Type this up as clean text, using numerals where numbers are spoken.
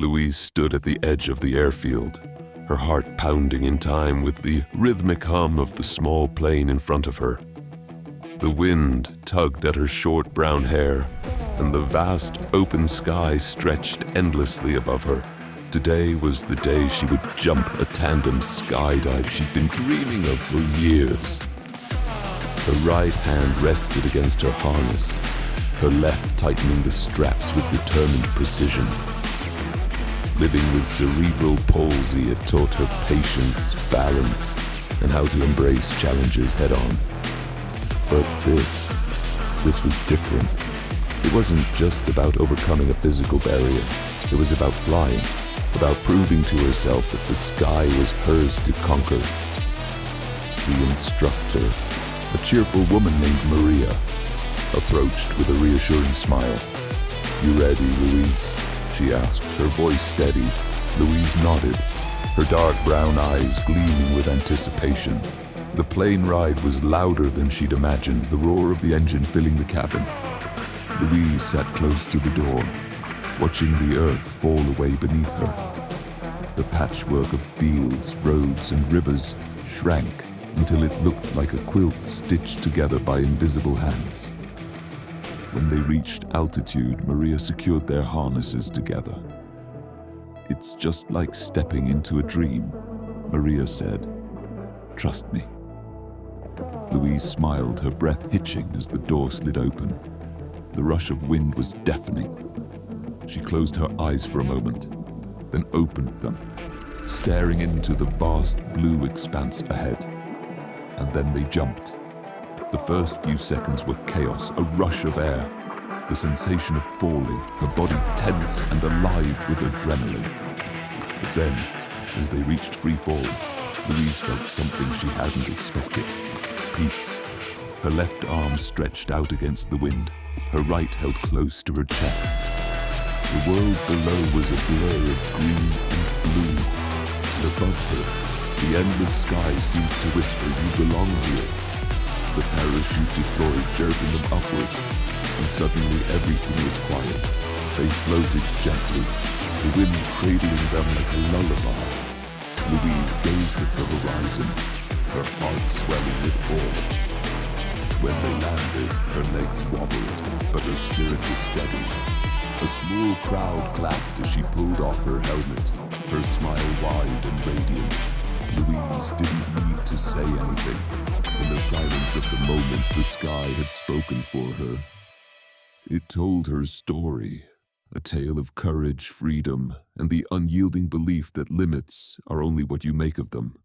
Louise stood at the edge of the airfield, her heart pounding in time with the rhythmic hum of the small plane in front of her. The wind tugged at her short brown hair, and the vast open sky stretched endlessly above her. Today was the day she would jump a tandem skydive she'd been dreaming of for years. Her right hand rested against her harness, her left tightening the straps with determined precision. Living with cerebral palsy had taught her patience, balance, and how to embrace challenges head-on. But this was different. It wasn't just about overcoming a physical barrier. It was about flying, about proving to herself that the sky was hers to conquer. The instructor, a cheerful woman named Maria, approached with a reassuring smile. "You ready, Louise?" she asked, her voice steady. Louise nodded, her dark brown eyes gleaming with anticipation. The plane ride was louder than she'd imagined, the roar of the engine filling the cabin. Louise sat close to the door, watching the earth fall away beneath her. The patchwork of fields, roads, and rivers shrank until it looked like a quilt stitched together by invisible hands. When they reached altitude, Maria secured their harnesses together. "It's just like stepping into a dream," Maria said. "Trust me." Louise smiled, her breath hitching as the door slid open. The rush of wind was deafening. She closed her eyes for a moment, then opened them, staring into the vast blue expanse ahead. And then they jumped. The first few seconds were chaos, a rush of air, the sensation of falling, her body tense and alive with adrenaline. But then, as they reached free fall, Louise felt something she hadn't expected. Peace. Her left arm stretched out against the wind, her right held close to her chest. The world below was a blur of green and blue, and above her, the endless sky seemed to whisper, "You belong here." The parachute deployed, jerking them upward, and suddenly everything was quiet. They floated gently, the wind cradling them like a lullaby. Louise gazed at the horizon, her heart swelling with awe. When they landed, her legs wobbled, but her spirit was steady. A small crowd clapped as she pulled off her helmet, her smile wide and radiant. Louise didn't need to say anything. In the silence of the moment, the sky had spoken for her. It told her story, a tale of courage, freedom, and the unyielding belief that limits are only what you make of them.